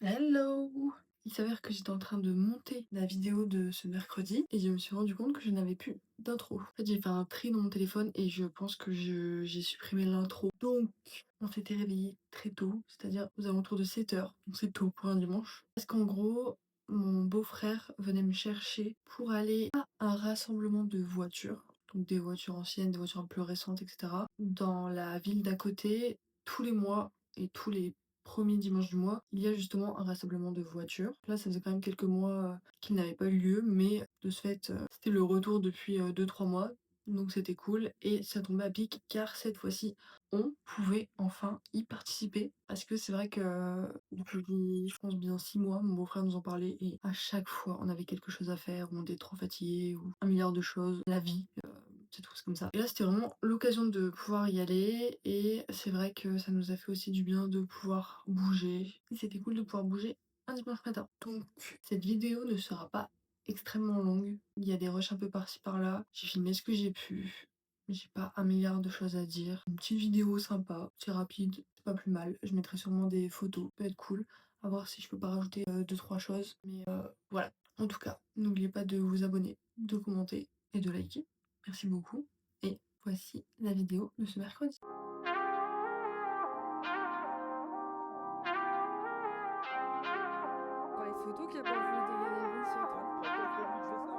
Hello! Il s'avère que j'étais en train de monter la vidéo de ce mercredi et je me suis rendu compte que je n'avais plus d'intro. En fait, j'ai fait un tri dans mon téléphone et je pense que j'ai supprimé l'intro. Donc, on s'était réveillé très tôt, c'est-à-dire aux alentours de 7 heures. Donc, c'est tôt pour un dimanche. Parce qu'en gros, mon beau-frère venait me chercher pour aller à un rassemblement de voitures. Donc, des voitures anciennes, des voitures un peu récentes, etc. Dans la ville d'à côté, tous les mois et tous les premier dimanche du mois, il y a justement un rassemblement de voitures. Là, ça faisait quand même quelques mois qu'il n'avait pas eu lieu, mais de ce fait, c'était le retour depuis 2-3 mois. Donc c'était cool et ça tombait à pic car cette fois-ci, on pouvait enfin y participer. Parce que c'est vrai que depuis, je pense bien 6 mois, mon beau-frère nous en parlait et à chaque fois, on avait quelque chose à faire, ou on était trop fatigué, ou un milliard de choses. La vie, c'est tout, c'est comme ça. Et là, c'était vraiment l'occasion de pouvoir y aller et c'est vrai que ça nous a fait aussi du bien de pouvoir bouger. Et c'était cool de pouvoir bouger un dimanche matin. Donc, cette vidéo ne sera pas extrêmement longue. Il y a des rushs un peu par-ci par-là. J'ai filmé ce que j'ai pu. J'ai pas un milliard de choses à dire. Une petite vidéo sympa, c'est rapide, c'est pas plus mal. Je mettrai sûrement des photos, ça peut être cool. À voir si je peux pas rajouter 2-3 choses. Mais voilà. En tout cas, n'oubliez pas de vous abonner, de commenter et de liker. Merci beaucoup et voici la vidéo de ce mercredi. Dans les photos qu'il a pas voulu dégainer le Ah non, siècle. mais toi, c'est pas lui que je fais ça.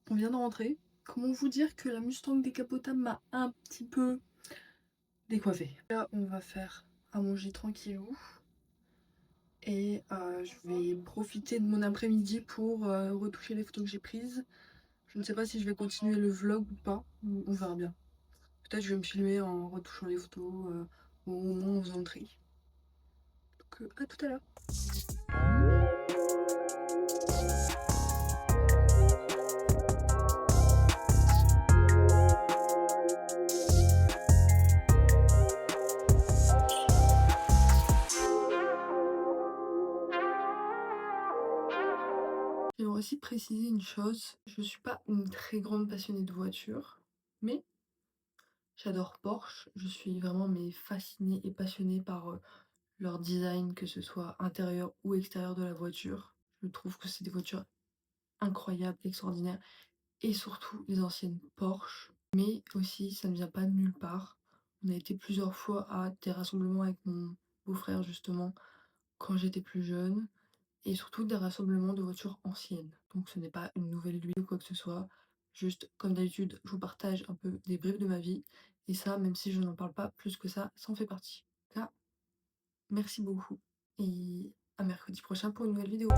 On vient de rentrer. Comment vous dire que la Mustang décapotable m'a un petit peu décoiffée. Là, on va faire à manger tranquillou. Et je vais profiter de mon après-midi pour retoucher les photos que j'ai prises. Je ne sais pas si je vais continuer le vlog ou pas. On verra bien. Peut-être que je vais me filmer en retouchant les photos ou au moins en faisant le tri. Donc à tout à l'heure. J'aimerais aussi préciser une chose, je suis pas une très grande passionnée de voitures, mais j'adore Porsche, je suis vraiment fascinée et passionnée par leur design, que ce soit intérieur ou extérieur de la voiture. Je trouve que c'est des voitures incroyables, extraordinaires, et surtout les anciennes Porsche. Mais aussi, ça ne vient pas de nulle part. On a été plusieurs fois à des rassemblements avec mon beau-frère justement quand j'étais plus jeune. Et surtout des rassemblements de voitures anciennes. Donc ce n'est pas une nouvelle huile ou quoi que ce soit. Juste, comme d'habitude, je vous partage un peu des bribes de ma vie. Et ça, même si je n'en parle pas plus que ça en fait partie. En tout cas, merci beaucoup. Et à mercredi prochain pour une nouvelle vidéo.